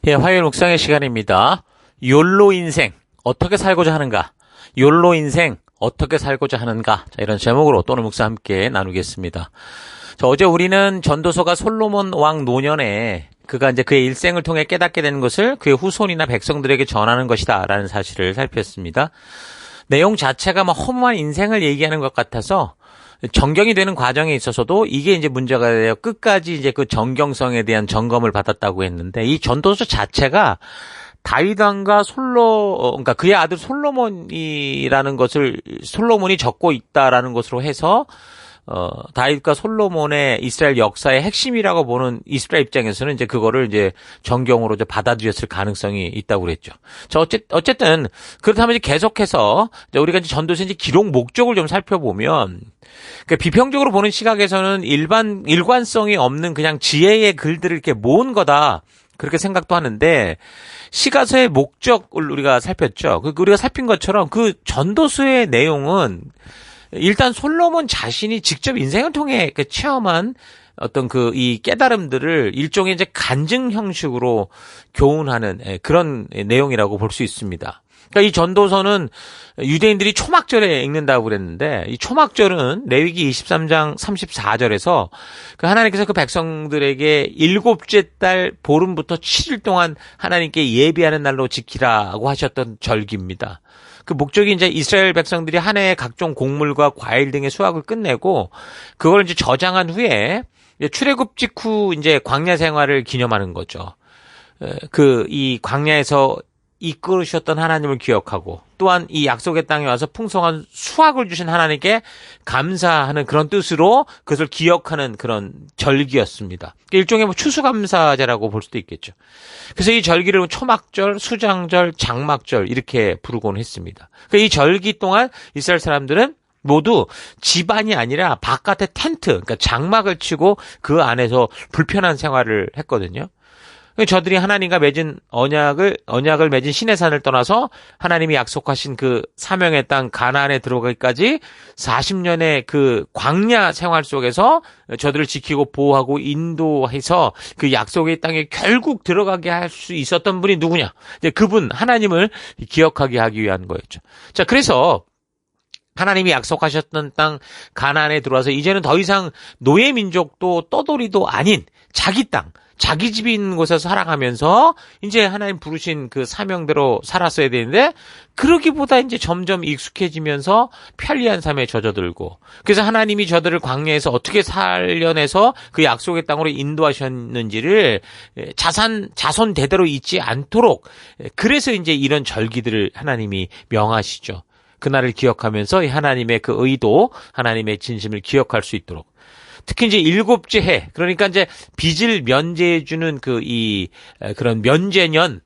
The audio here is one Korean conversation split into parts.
예, 화요일 묵상의 시간입니다. 욜로 인생 어떻게 살고자 하는가? 욜로 인생 어떻게 살고자 하는가? 자, 이런 제목으로 오늘 묵상 함께 나누겠습니다. 자, 어제 우리는 전도서가 솔로몬 왕 노년에 그가 이제 그의 일생을 통해 깨닫게 되는 것을 그의 후손이나 백성들에게 전하는 것이다라는 사실을 살폈습니다. 내용 자체가 허무한 인생을 얘기하는 것 같아서 정경이 되는 과정에 있어서도 이게 이제 문제가 되어 끝까지 이제 그 정경성에 대한 점검을 받았다고 했는데, 이 전도서 자체가 다윗 왕과 그러니까 그의 아들 솔로몬이라는 것을 솔로몬이 적고 있다라는 것으로 해서 다윗과 솔로몬의 이스라엘 역사의 핵심이라고 보는 이스라엘 입장에서는 이제 그거를 이제 정경으로 이제 받아들였을 가능성이 있다고 그랬죠. 자, 어쨌든 그렇다면 이제 계속해서 이제 우리가 이제 전도서 이제 기록 목적을 좀 살펴보면, 그러니까 비평적으로 보는 시각에서는 일관성이 없는 그냥 지혜의 글들을 이렇게 모은 거다, 그렇게 생각도 하는데, 시가서의 목적을 우리가 살폈죠. 우리가 살핀 것처럼 그 전도서의 내용은 일단 솔로몬 자신이 직접 인생을 통해 그 체험한 어떤 이 깨달음들을 일종의 이제 간증 형식으로 교훈하는 그런 내용이라고 볼 수 있습니다. 그러니까 이 전도서는 유대인들이 초막절에 읽는다고 그랬는데, 이 초막절은 레위기 23장 34절에서 하나님께서 그 백성들에게 일곱째 달 보름부터 7일 동안 하나님께 예비하는 날로 지키라고 하셨던 절기입니다. 그 목적이 이제 이스라엘 백성들이 한 해의 각종 곡물과 과일 등의 수확을 끝내고 그걸 이제 저장한 후에 출애굽 직후 이제 광야 생활을 기념하는 거죠. 이 광야에서 이끌으셨던 하나님을 기억하고, 또한 이 약속의 땅에 와서 풍성한 수확을 주신 하나님께 감사하는 그런 뜻으로 그것을 기억하는 그런 절기였습니다. 일종의 추수감사제라고 볼 수도 있겠죠. 그래서 이 절기를 초막절, 수장절, 장막절 이렇게 부르곤 했습니다. 이 절기 동안 이스라엘 사람들은 모두 집안이 아니라 바깥에 텐트, 그러니까 장막을 치고 그 안에서 불편한 생활을 했거든요. 저들이 하나님과 맺은 언약을 맺은 시내산을 떠나서 하나님이 약속하신 그 사명의 땅 가나안에 들어가기까지 40년의 그 광야 생활 속에서 저들을 지키고 보호하고 인도해서 그 약속의 땅에 결국 들어가게 할 수 있었던 분이 누구냐? 이제 그분 하나님을 기억하게 하기 위한 거였죠. 자, 그래서 하나님이 약속하셨던 땅 가나안에 들어와서 이제는 더 이상 노예 민족도 떠돌이도 아닌 자기 땅, 자기 집이 있는 곳에서 살아가면서 이제 하나님 부르신 그 사명대로 살았어야 되는데, 그러기보다 이제 점점 익숙해지면서 편리한 삶에 젖어들고, 그래서 하나님이 저들을 광야에서 어떻게 살려내서 그 약속의 땅으로 인도하셨는지를 자손 대대로 잊지 않도록, 그래서 이제 이런 절기들을 하나님이 명하시죠. 그날을 기억하면서 하나님의 그 의도, 하나님의 진심을 기억할 수 있도록. 특히 이제 일곱째 해, 그러니까 이제 빚을 면제해주는 그런 면제년,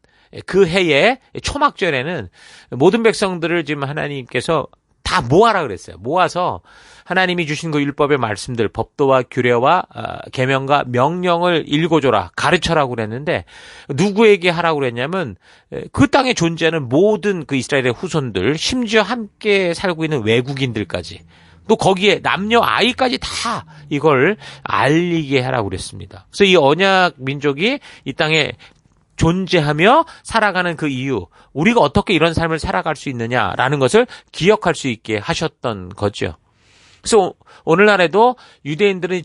그 해의 초막절에는 모든 백성들을 지금 하나님께서 다 모아라 그랬어요. 모아서 하나님이 주신 그 율법의 말씀들, 법도와 규례와 계명과 명령을 읽어줘라, 가르쳐라고 그랬는데, 누구에게 하라고 그랬냐면 그 땅에 존재하는 모든 그 이스라엘의 후손들, 심지어 함께 살고 있는 외국인들까지, 또 거기에 남녀 아이까지 다 이걸 알리게 하라고 그랬습니다. 그래서 이 언약 민족이 이 땅에 존재하며 살아가는 그 이유, 우리가 어떻게 이런 삶을 살아갈 수 있느냐라는 것을 기억할 수 있게 하셨던 거죠. 그래서 오늘날에도 유대인들은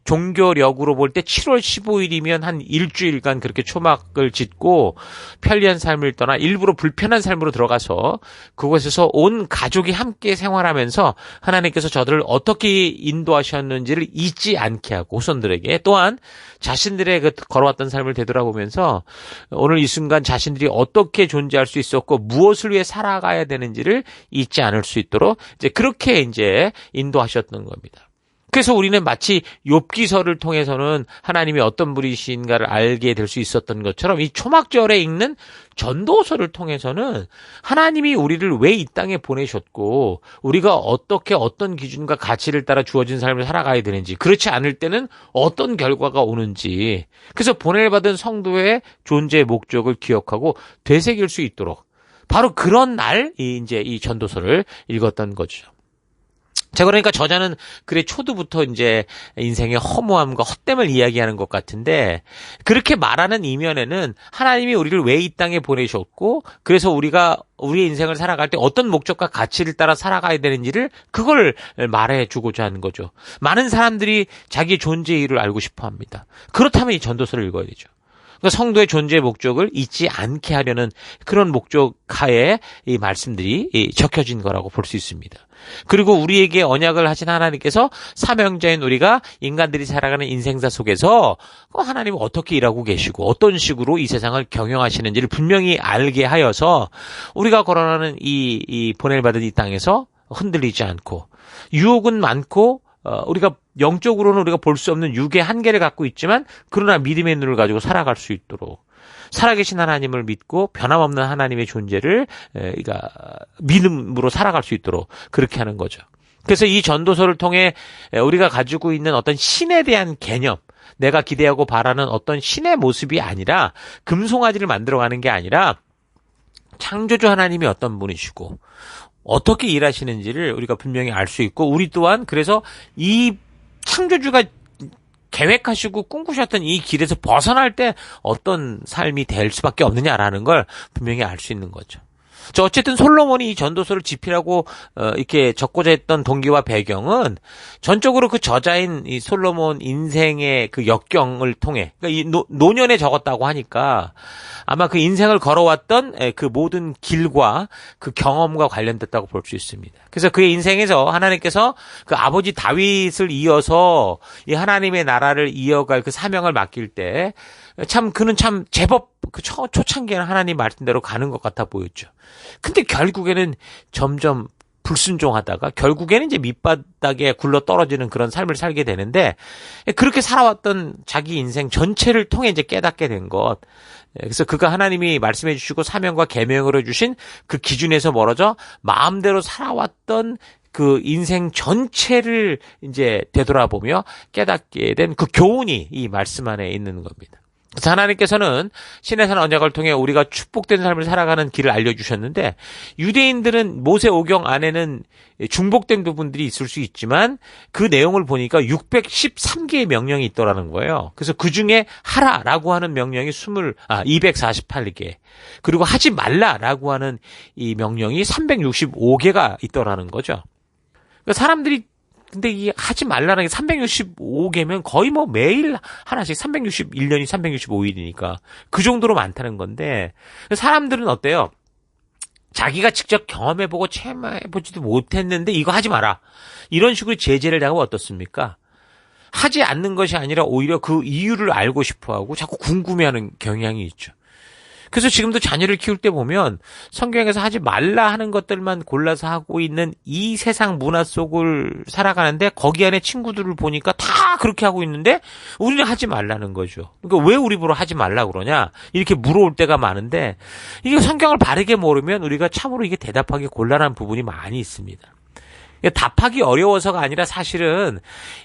종교력으로 볼 때 7월 15일이면 한 일주일간 그렇게 초막을 짓고 편리한 삶을 떠나 일부러 불편한 삶으로 들어가서 그곳에서 온 가족이 함께 생활하면서 하나님께서 저들을 어떻게 인도하셨는지를 잊지 않게 하고, 후손들에게 또한 자신들의 걸어왔던 삶을 되돌아보면서 오늘 이 순간 자신들이 어떻게 존재할 수 있었고 무엇을 위해 살아가야 되는지를 잊지 않을 수 있도록 이제 그렇게 이제 인도하셨던 겁니다. 그래서 우리는 마치 욥기서를 통해서는 하나님이 어떤 분이신가를 알게 될 수 있었던 것처럼, 이 초막절에 읽는 전도서를 통해서는 하나님이 우리를 왜 이 땅에 보내셨고 우리가 어떻게 어떤 기준과 가치를 따라 주어진 삶을 살아가야 되는지, 그렇지 않을 때는 어떤 결과가 오는지, 그래서 보냄받은 성도의 존재의 목적을 기억하고 되새길 수 있도록 바로 그런 날 이제 이 전도서를 읽었던 거죠. 자, 그러니까 저자는 글의 초두부터 이제 인생의 허무함과 헛됨을 이야기하는 것 같은데, 그렇게 말하는 이면에는 하나님이 우리를 왜 이 땅에 보내셨고, 그래서 우리가 우리의 인생을 살아갈 때 어떤 목적과 가치를 따라 살아가야 되는지를 그걸 말해 주고자 하는 거죠. 많은 사람들이 자기의 존재 이유를 알고 싶어 합니다. 그렇다면 이 전도서를 읽어야 되죠. 그러니까 성도의 존재의 목적을 잊지 않게 하려는 그런 목적 하에 이 말씀들이 적혀진 거라고 볼 수 있습니다. 그리고 우리에게 언약을 하신 하나님께서 사명자인 우리가 인간들이 살아가는 인생사 속에서 하나님은 어떻게 일하고 계시고 어떤 식으로 이 세상을 경영하시는지를 분명히 알게 하여서 우리가 걸어가는 이 보냄받은 이 땅에서 흔들리지 않고 유혹은 많고 우리가 영적으로는 우리가 볼 수 없는 육의 한계를 갖고 있지만 그러나 믿음의 눈을 가지고 살아갈 수 있도록 살아계신 하나님을 믿고 변함없는 하나님의 존재를 믿음으로 살아갈 수 있도록 그렇게 하는 거죠. 그래서 이 전도서를 통해 우리가 가지고 있는 어떤 신에 대한 개념, 내가 기대하고 바라는 어떤 신의 모습이 아니라 금송아지를 만들어가는 게 아니라 창조주 하나님이 어떤 분이시고 어떻게 일하시는지를 우리가 분명히 알 수 있고 우리 또한 그래서 이 창조주가 계획하시고 꿈꾸셨던 이 길에서 벗어날 때 어떤 삶이 될 수밖에 없느냐라는 걸 분명히 알 수 있는 거죠. 어쨌든 솔로몬이 이 전도서를 집필하고 이렇게 적고자 했던 동기와 배경은 전적으로 그 저자인 이 솔로몬 인생의 그 역경을 통해 그러니까 이 노년에 적었다고 하니까 아마 그 인생을 걸어왔던 그 모든 길과 그 경험과 관련됐다고 볼 수 있습니다. 그래서 그의 인생에서 하나님께서 그 아버지 다윗을 이어서 이 하나님의 나라를 이어갈 그 사명을 맡길 때 그는 참 제법 그 초창기에는 하나님 말씀대로 가는 것 같아 보였죠. 근데 결국에는 점점 불순종하다가 결국에는 이제 밑바닥에 굴러 떨어지는 그런 삶을 살게 되는데 그렇게 살아왔던 자기 인생 전체를 통해 이제 깨닫게 된 것. 그래서 그가 하나님이 말씀해 주시고 사명과 계명으로 주신 그 기준에서 멀어져 마음대로 살아왔던 그 인생 전체를 이제 되돌아보며 깨닫게 된 그 교훈이 이 말씀 안에 있는 겁니다. 그래서 하나님께서는 신의 산 언약을 통해 우리가 축복된 삶을 살아가는 길을 알려주셨는데 유대인들은 모세 오경 안에는 중복된 부분들이 있을 수 있지만 그 내용을 보니까 613개의 명령이 있더라는 거예요. 그래서 그중에 하라라고 하는 명령이 248개 그리고 하지 말라라고 하는 이 명령이 365개가 있더라는 거죠. 그러니까 사람들이 근데 이 하지 말라는 게 365개면 거의 뭐 매일 하나씩 361년이 365일이니까 그 정도로 많다는 건데 사람들은 어때요? 자기가 직접 경험해보고 체험해보지도 못했는데 이거 하지 마라. 이런 식으로 제재를 당하면 어떻습니까? 하지 않는 것이 아니라 오히려 그 이유를 알고 싶어하고 자꾸 궁금해하는 경향이 있죠. 그래서 지금도 자녀를 키울 때 보면 성경에서 하지 말라 하는 것들만 골라서 하고 있는 이 세상 문화 속을 살아가는데 거기 안에 친구들을 보니까 다 그렇게 하고 있는데 우리는 하지 말라는 거죠. 그러니까 왜 우리 보러 하지 말라 그러냐 이렇게 물어올 때가 많은데 이게 성경을 바르게 모르면 우리가 참으로 이게 대답하기 곤란한 부분이 많이 있습니다. 답하기 어려워서가 아니라 사실은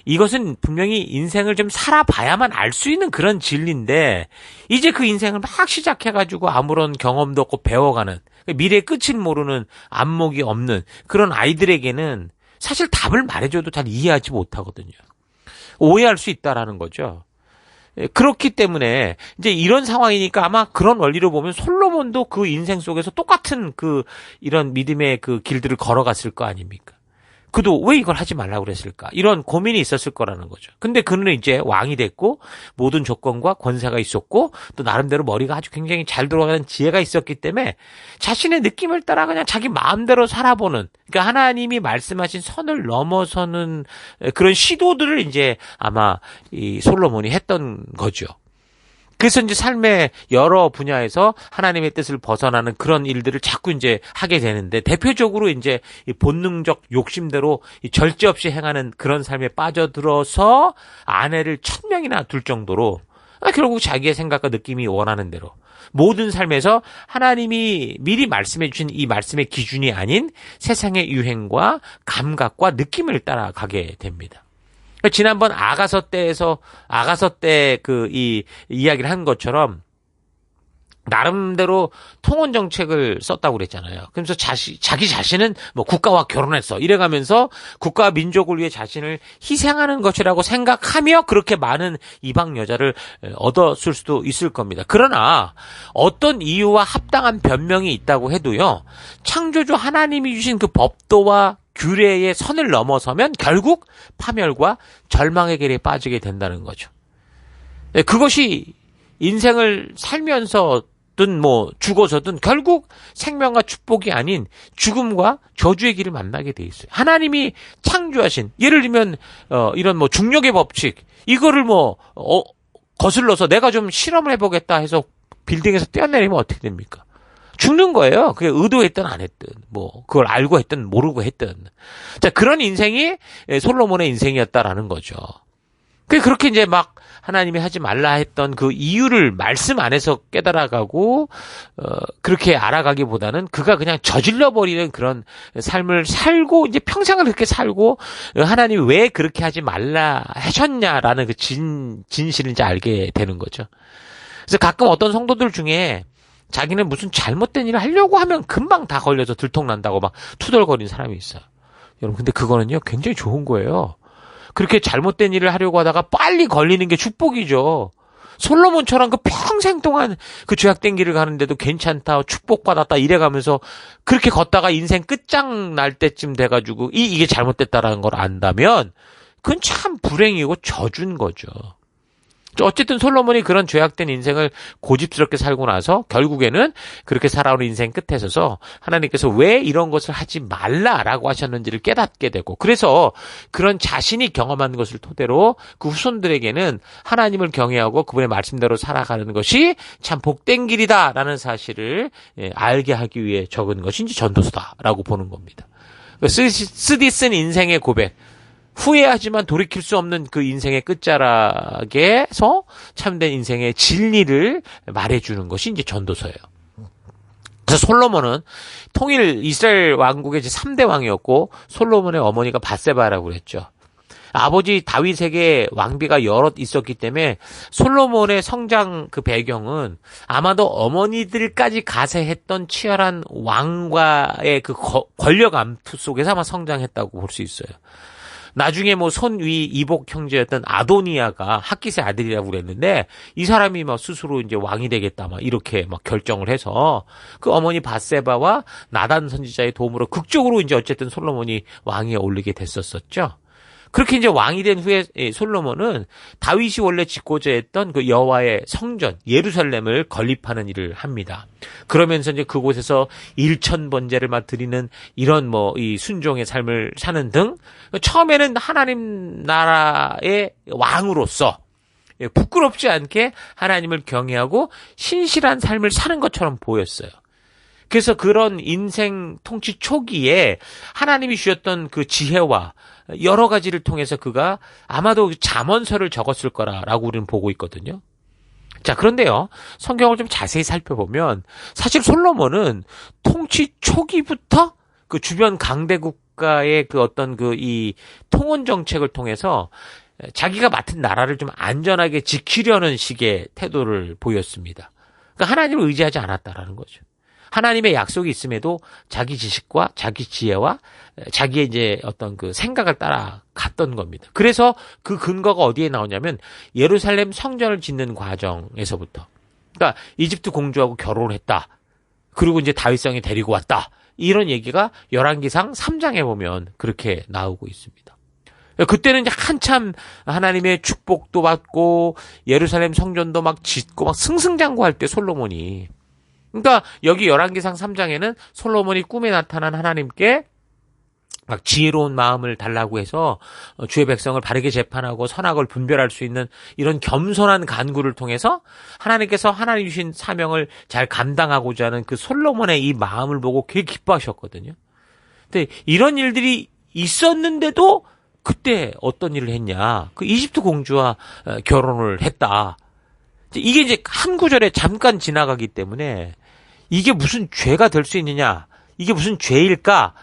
이것은 분명히 인생을 좀 살아봐야만 알 수 있는 그런 진리인데 이제 그 인생을 막 시작해가지고 아무런 경험도 없고 배워가는 미래의 끝을 모르는 안목이 없는 그런 아이들에게는 사실 답을 말해줘도 잘 이해하지 못하거든요. 오해할 수 있다라는 거죠. 그렇기 때문에 이제 이런 상황이니까 아마 그런 원리로 보면 솔로몬도 그 인생 속에서 똑같은 이런 믿음의 그 길들을 걸어갔을 거 아닙니까? 그도 왜 이걸 하지 말라고 그랬을까? 이런 고민이 있었을 거라는 거죠. 근데 그는 이제 왕이 됐고 모든 조건과 권세가 있었고 또 나름대로 머리가 아주 굉장히 잘 돌아가는 지혜가 있었기 때문에 자신의 느낌을 따라 그냥 자기 마음대로 살아보는 그러니까 하나님이 말씀하신 선을 넘어서는 그런 시도들을 이제 아마 이 솔로몬이 했던 거죠. 그래서 이제 삶의 여러 분야에서 하나님의 뜻을 벗어나는 그런 일들을 자꾸 이제 하게 되는데 대표적으로 이제 이 본능적 욕심대로 이 절제 없이 행하는 그런 삶에 빠져들어서 아내를 1000명이나 둘 정도로 결국 자기의 생각과 느낌이 원하는 대로 모든 삶에서 하나님이 미리 말씀해 주신 이 말씀의 기준이 아닌 세상의 유행과 감각과 느낌을 따라가게 됩니다. 지난번 아가서 때 이 이야기를 한 것처럼 나름대로 통혼 정책을 썼다고 그랬잖아요. 그러면서 자기 자신은 뭐 국가와 결혼했어. 이래가면서 국가와 민족을 위해 자신을 희생하는 것이라고 생각하며 그렇게 많은 이방 여자를 얻었을 수도 있을 겁니다. 그러나 어떤 이유와 합당한 변명이 있다고 해도요. 창조주 하나님이 주신 그 법도와 규례의 선을 넘어서면 결국 파멸과 절망의 길에 빠지게 된다는 거죠. 그것이 인생을 살면서든 뭐 죽어서든 결국 생명과 축복이 아닌 죽음과 저주의 길을 만나게 돼 있어요. 하나님이 창조하신 예를 들면 이런 뭐 중력의 법칙 이거를 뭐 거슬러서 내가 좀 실험을 해보겠다 해서 빌딩에서 뛰어내리면 어떻게 됩니까? 죽는 거예요. 그게 의도했든 안 했든 뭐 그걸 알고 했든 모르고 했든 자 그런 인생이 솔로몬의 인생이었다라는 거죠. 그렇게 이제 막 하나님이 하지 말라 했던 그 이유를 말씀 안에서 깨달아가고 그렇게 알아가기보다는 그가 그냥 저질러 버리는 그런 삶을 살고 이제 평생을 그렇게 살고 하나님이 왜 그렇게 하지 말라 하셨냐라는 그 진실을 이제 알게 되는 거죠. 그래서 가끔 어떤 성도들 중에 자기는 무슨 잘못된 일을 하려고 하면 금방 다 걸려서 들통난다고 막 투덜거리는 사람이 있어요. 여러분 근데 그거는요 굉장히 좋은 거예요. 그렇게 잘못된 일을 하려고 하다가 빨리 걸리는 게 축복이죠. 솔로몬처럼 그 평생 동안 그 죄악된 길을 가는데도 괜찮다, 축복받았다 이래가면서 그렇게 걷다가 인생 끝장날 때쯤 돼가지고 이게 잘못됐다라는 걸 안다면 그건 참 불행이고 저주인 거죠. 어쨌든 솔로몬이 그런 죄악된 인생을 고집스럽게 살고 나서 결국에는 그렇게 살아오는 인생 끝에 서서 하나님께서 왜 이런 것을 하지 말라라고 하셨는지를 깨닫게 되고 그래서 그런 자신이 경험한 것을 토대로 그 후손들에게는 하나님을 경외하고 그분의 말씀대로 살아가는 것이 참 복된 길이다라는 사실을 알게 하기 위해 적은 것이 이제 전도서다라고 보는 겁니다. 쓰디 쓴 인생의 고백 후회하지만 돌이킬 수 없는 그 인생의 끝자락에서 참된 인생의 진리를 말해주는 것이 이제 전도서예요. 그래서 솔로몬은 통일 이스라엘 왕국의 이제 3대 왕이었고 솔로몬의 어머니가 밧세바라고 그랬죠. 아버지 다윗에게 왕비가 여럿 있었기 때문에 솔로몬의 성장 그 배경은 아마도 어머니들까지 가세했던 치열한 왕과의 그 권력 암투 속에서 아마 성장했다고 볼 수 있어요. 나중에 뭐 손위 이복 형제였던 아도니아가 핫깃의 아들이라고 그랬는데 이 사람이 막 스스로 이제 왕이 되겠다 막 이렇게 막 결정을 해서 그 어머니 밧세바와 나단 선지자의 도움으로 극적으로 이제 어쨌든 솔로몬이 왕위에 오르게 됐었죠. 그렇게 이제 왕이 된 후에 솔로몬은 다윗이 원래 짓고자 했던 그 여호와의 성전 예루살렘을 건립하는 일을 합니다. 그러면서 이제 그곳에서 1000번제를 막 드리는 이런 뭐 이 순종의 삶을 사는 등 처음에는 하나님 나라의 왕으로서 부끄럽지 않게 하나님을 경외하고 신실한 삶을 사는 것처럼 보였어요. 그래서 그런 인생 통치 초기에 하나님이 주셨던 그 지혜와 여러 가지를 통해서 그가 아마도 잠언서를 적었을 거라고 우리는 보고 있거든요. 자, 그런데요. 성경을 좀 자세히 살펴보면 사실 솔로몬은 통치 초기부터 그 주변 강대국가의 그 어떤 그 이 통원 정책을 통해서 자기가 맡은 나라를 좀 안전하게 지키려는 식의 태도를 보였습니다. 그러니까 하나님을 의지하지 않았다라는 거죠. 하나님의 약속이 있음에도 자기 지식과 자기 지혜와 자기의 이제 어떤 그 생각을 따라 갔던 겁니다. 그래서 그 근거가 어디에 나오냐면 예루살렘 성전을 짓는 과정에서부터. 그러니까 이집트 공주하고 결혼을 했다. 그리고 이제 다윗성이 데리고 왔다. 이런 얘기가 열왕기상 3장에 보면 그렇게 나오고 있습니다. 그때는 이제 한참 하나님의 축복도 받고 예루살렘 성전도 막 짓고 막 승승장구할 때 솔로몬이 그러니까 여기 열왕기상 3장에는 솔로몬이 꿈에 나타난 하나님께 막 지혜로운 마음을 달라고 해서 주의 백성을 바르게 재판하고 선악을 분별할 수 있는 이런 겸손한 간구를 통해서 하나님께서 하나님 주신 사명을 잘 감당하고자 하는 그 솔로몬의 이 마음을 보고 되게 기뻐하셨거든요. 근데 이런 일들이 있었는데도 그때 어떤 일을 했냐? 그 이집트 공주와 결혼을 했다. 이게 이제 한 구절에 잠깐 지나가기 때문에 이게 무슨 죄가 될 수 있느냐? 이게 무슨 죄일까?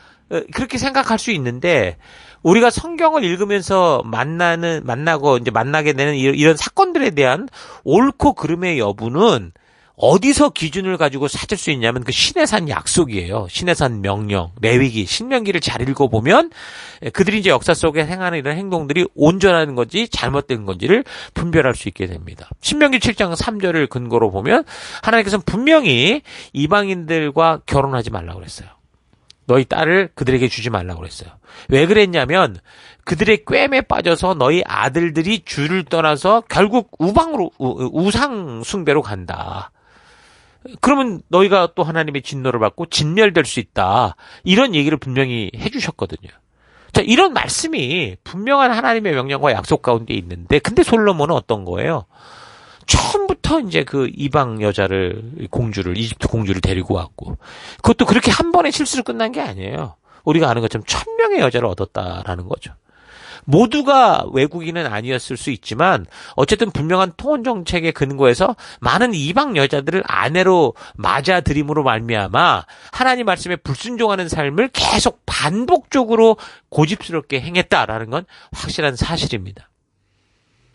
그렇게 생각할 수 있는데 우리가 성경을 읽으면서 만나고 이제 만나게 되는 이런 사건들에 대한 옳고 그름의 여부는 어디서 기준을 가지고 찾을 수 있냐면 그 시내산 약속이에요. 시내산 명령, 레위기, 신명기를 잘 읽어보면 그들이 이제 역사 속에 행하는 이런 행동들이 온전한 건지 잘못된 건지를 분별할 수 있게 됩니다. 신명기 7장 3절을 근거로 보면 하나님께서는 분명히 이방인들과 결혼하지 말라고 그랬어요. 너희 딸을 그들에게 주지 말라고 그랬어요. 왜 그랬냐면 그들의 꿰매 빠져서 너희 아들들이 주를 떠나서 결국 우상 숭배로 간다. 그러면 너희가 또 하나님의 진노를 받고 진멸될 수 있다. 이런 얘기를 분명히 해주셨거든요. 자, 이런 말씀이 분명한 하나님의 명령과 약속 가운데 있는데, 근데 솔로몬은 어떤 거예요? 처음부터 이제 그 이방 여자를, 이집트 공주를 데리고 왔고, 그것도 그렇게 한 번의 실수로 끝난 게 아니에요. 우리가 아는 것처럼 1000명의 여자를 얻었다라는 거죠. 모두가 외국인은 아니었을 수 있지만 어쨌든 분명한 통혼 정책에 근거해서 많은 이방 여자들을 아내로 맞아들임으로 말미암아 하나님 말씀에 불순종하는 삶을 계속 반복적으로 고집스럽게 행했다라는 건 확실한 사실입니다.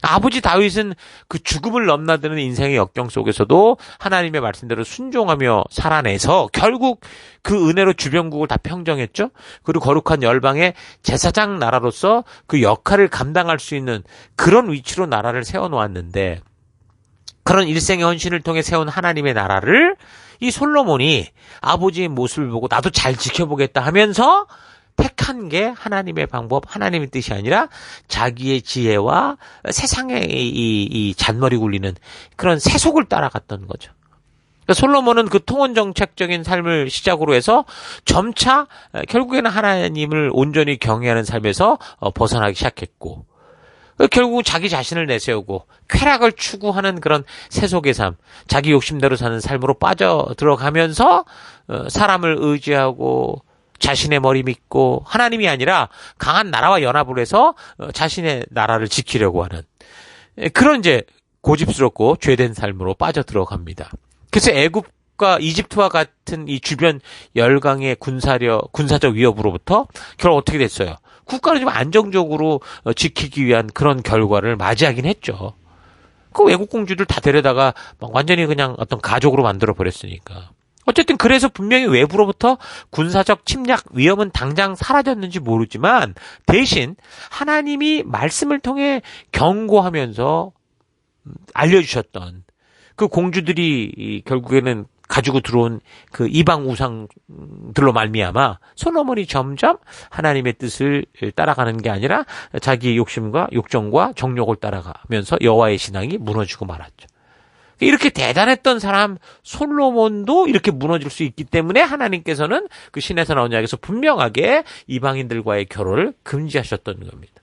아버지 다윗은 그 죽음을 넘나드는 인생의 역경 속에서도 하나님의 말씀대로 순종하며 살아내서 결국 그 은혜로 주변국을 다 평정했죠. 그리고 거룩한 열방의 제사장 나라로서 그 역할을 감당할 수 있는 그런 위치로 나라를 세워놓았는데, 그런 일생의 헌신을 통해 세운 하나님의 나라를 이 솔로몬이 아버지의 모습을 보고 나도 잘 지켜보겠다 하면서 택한 게 하나님의 방법, 하나님의 뜻이 아니라 자기의 지혜와 세상의 이 잔머리 굴리는 그런 세속을 따라갔던 거죠. 그러니까 솔로몬은 그 통혼 정책적인 삶을 시작으로 해서 점차 결국에는 하나님을 온전히 경외하는 삶에서 벗어나기 시작했고, 결국은 자기 자신을 내세우고 쾌락을 추구하는 그런 세속의 삶, 자기 욕심대로 사는 삶으로 빠져들어가면서 사람을 의지하고 자신의 머리 믿고 하나님이 아니라 강한 나라와 연합을 해서 자신의 나라를 지키려고 하는 그런 이제 고집스럽고 죄된 삶으로 빠져들어갑니다. 그래서 애굽과 이집트와 같은 이 주변 열강의 군사적 위협으로부터 결국 어떻게 됐어요? 국가를 좀 안정적으로 지키기 위한 그런 결과를 맞이하긴 했죠. 그 외국 공주들 다 데려다가 막 완전히 그냥 어떤 가족으로 만들어 버렸으니까. 어쨌든 그래서 분명히 외부로부터 군사적 침략 위험은 당장 사라졌는지 모르지만 대신 하나님이 말씀을 통해 경고하면서 알려주셨던 그 공주들이 결국에는 가지고 들어온 그 이방 우상들로 말미암아 솔로몬이 점점 하나님의 뜻을 따라가는 게 아니라 자기의 욕심과 욕정과 정욕을 따라가면서 여호와의 신앙이 무너지고 말았죠. 이렇게 대단했던 사람 솔로몬도 이렇게 무너질 수 있기 때문에 하나님께서는 그 시내산 언약에서 분명하게 이방인들과의 결혼을 금지하셨던 겁니다.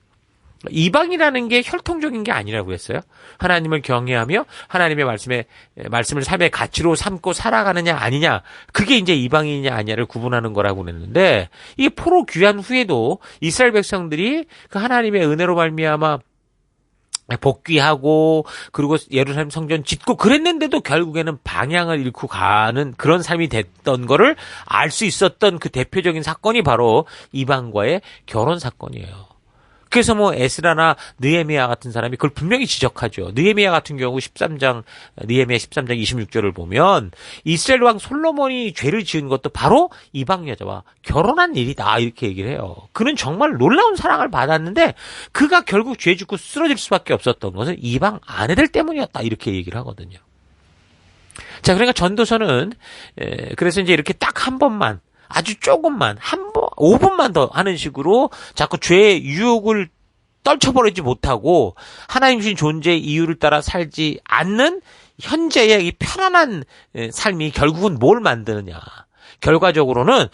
이방이라는 게 혈통적인 게 아니라고 했어요. 하나님을 경외하며 하나님의 말씀을 삶의 가치로 삼고 살아가느냐 아니냐, 그게 이제 이방인이냐 아니냐를 구분하는 거라고 그랬는데, 이 포로 귀환 후에도 이스라엘 백성들이 그 하나님의 은혜로 말미암아 복귀하고 그리고 예루살렘 성전 짓고 그랬는데도 결국에는 방향을 잃고 가는 그런 삶이 됐던 거를 알 수 있었던 그 대표적인 사건이 바로 이방과의 결혼 사건이에요. 그래서 뭐 에스라나 느헤미야 같은 사람이 그걸 분명히 지적하죠. 느헤미야 같은 경우 느헤미야 13장 26절을 보면 이스라엘 왕 솔로몬이 죄를 지은 것도 바로 이방 여자와 결혼한 일이다, 이렇게 얘기를 해요. 그는 정말 놀라운 사랑을 받았는데 그가 결국 죄 짓고 쓰러질 수밖에 없었던 것은 이방 아내들 때문이었다, 이렇게 얘기를 하거든요. 자, 그러니까 전도서는 그래서 이제 이렇게 딱 한 번만, 아주 조금만, 5분만 더 하는 식으로 자꾸 죄의 유혹을 떨쳐버리지 못하고 하나님 주신 존재의 이유를 따라 살지 않는 현재의 이 편안한 삶이 결국은 뭘 만드느냐. 결과적으로는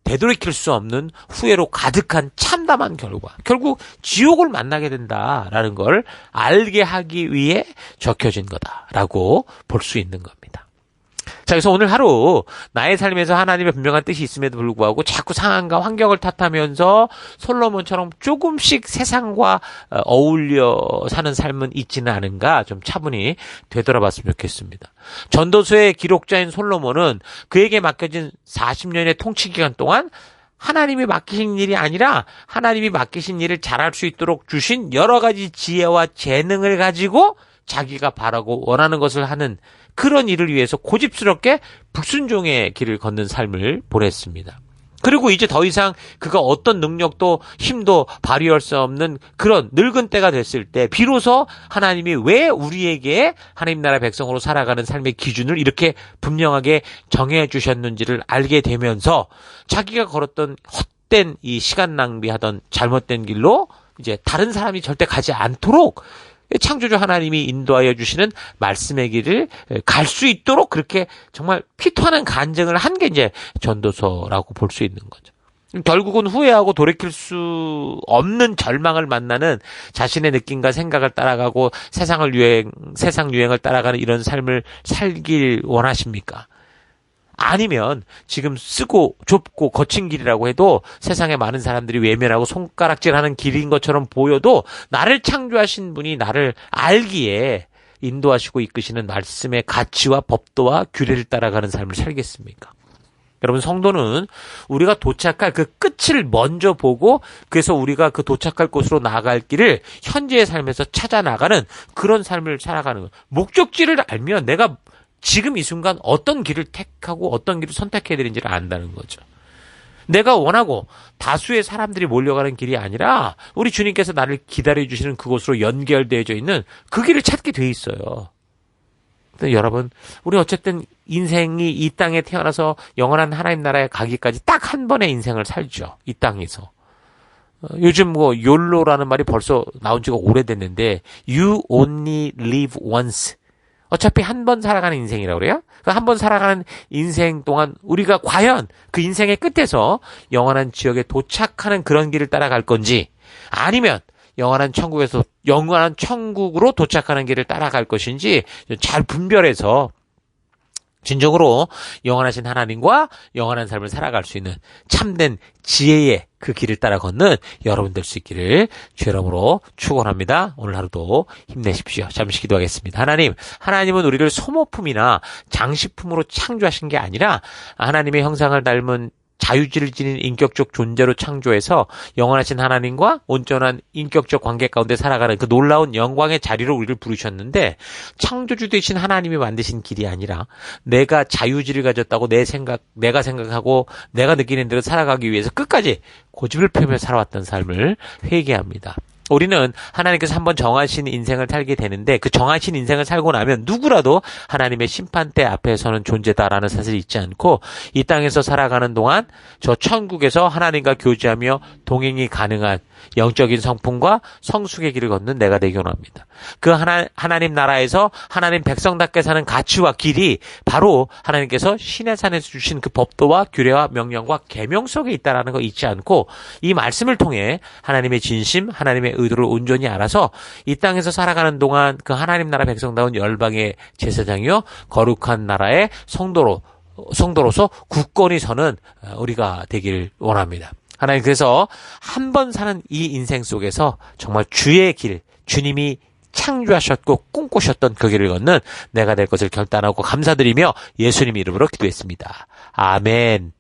되돌이킬 수 없는 후회로 가득한 참담한 결과. 결국 지옥을 만나게 된다라는 걸 알게 하기 위해 적혀진 거다라고 볼 수 있는 겁니다. 자, 그래서 오늘 하루 나의 삶에서 하나님의 분명한 뜻이 있음에도 불구하고 자꾸 상황과 환경을 탓하면서 솔로몬처럼 조금씩 세상과 어울려 사는 삶은 있지는 않은가 좀 차분히 되돌아봤으면 좋겠습니다. 전도서의 기록자인 솔로몬은 그에게 맡겨진 40년의 통치 기간 동안 하나님이 맡기신 일이 아니라 하나님이 맡기신 일을 잘할 수 있도록 주신 여러 가지 지혜와 재능을 가지고 자기가 바라고 원하는 것을 하는 그런 일을 위해서 고집스럽게 불순종의 길을 걷는 삶을 보냈습니다. 그리고 이제 더 이상 그가 어떤 능력도 힘도 발휘할 수 없는 그런 늙은 때가 됐을 때 비로소 하나님이 왜 우리에게 하나님 나라 백성으로 살아가는 삶의 기준을 이렇게 분명하게 정해 주셨는지를 알게 되면서 자기가 걸었던 헛된 이 시간 낭비하던 잘못된 길로 이제 다른 사람이 절대 가지 않도록 창조주 하나님이 인도하여 주시는 말씀의 길을 갈 수 있도록 그렇게 정말 피토하는 간증을 한 게 이제 전도서라고 볼 수 있는 거죠. 결국은 후회하고 돌이킬 수 없는 절망을 만나는 자신의 느낌과 생각을 따라가고 세상 유행을 따라가는 이런 삶을 살길 원하십니까? 아니면 지금 쓰고 좁고 거친 길이라고 해도 세상에 많은 사람들이 외면하고 손가락질하는 길인 것처럼 보여도 나를 창조하신 분이 나를 알기에 인도하시고 이끄시는 말씀의 가치와 법도와 규례를 따라가는 삶을 살겠습니까? 여러분, 성도는 우리가 도착할 그 끝을 먼저 보고 그래서 우리가 그 도착할 곳으로 나아갈 길을 현재의 삶에서 찾아 나가는 그런 삶을 살아가는 거예요. 목적지를 알면 내가 지금 이 순간 어떤 길을 택하고 어떤 길을 선택해야 되는지를 안다는 거죠. 내가 원하고 다수의 사람들이 몰려가는 길이 아니라 우리 주님께서 나를 기다려주시는 그곳으로 연결되어져 있는 그 길을 찾게 돼 있어요. 근데 여러분, 우리 어쨌든 인생이 이 땅에 태어나서 영원한 하나님 나라에 가기까지 딱 한 번의 인생을 살죠. 이 땅에서. 요즘 욜로라는 말이 벌써 나온 지가 오래됐는데 You only live once. 어차피 한 번 살아가는 인생이라고 그래요? 그 한 번 살아가는 인생 동안 우리가 과연 그 인생의 끝에서 영원한 지역에 도착하는 그런 길을 따라갈 건지 아니면 영원한 천국으로 도착하는 길을 따라갈 것인지 잘 분별해서 진정으로 영원하신 하나님과 영원한 삶을 살아갈 수 있는 참된 지혜의 그 길을 따라 걷는 여러분 될 수 있기를 주 이름으로 축원합니다. 오늘 하루도 힘내십시오. 잠시 기도하겠습니다. 하나님은 우리를 소모품이나 장식품으로 창조하신 게 아니라 하나님의 형상을 닮은 자유지를 지닌 인격적 존재로 창조해서 영원하신 하나님과 온전한 인격적 관계 가운데 살아가는 그 놀라운 영광의 자리로 우리를 부르셨는데 창조주 되신 하나님이 만드신 길이 아니라 내가 자유지를 가졌다고 내가 생각하고 내가 느끼는 대로 살아가기 위해서 끝까지 고집을 피우며 살아왔던 삶을 회개합니다. 우리는 하나님께서 한번 정하신 인생을 살게 되는데 그 정하신 인생을 살고 나면 누구라도 하나님의 심판대 앞에 서는 존재다라는 사실을 잊지 않고 이 땅에서 살아가는 동안 저 천국에서 하나님과 교제하며 동행이 가능한 영적인 성품과 성숙의 길을 걷는 내가 되기 원합니다. 그 하나님 나라에서 하나님 백성답게 사는 가치와 길이 바로 하나님께서 신의 산에서 주신 그 법도와 규례와 명령과 계명 속에 있다라는 거 잊지 않고 이 말씀을 통해 하나님의 진심, 하나님의 의도를 온전히 알아서 이 땅에서 살아가는 동안 그 하나님 나라 백성다운 열방의 제사장이요 거룩한 나라의 성도로서 굳건히 서는 우리가 되길 원합니다. 하나님, 그래서 한 번 사는 이 인생 속에서 정말 주의 길, 주님이 창조하셨고 꿈꾸셨던 그 길을 걷는 내가 될 것을 결단하고 감사드리며 예수님 이름으로 기도했습니다. 아멘.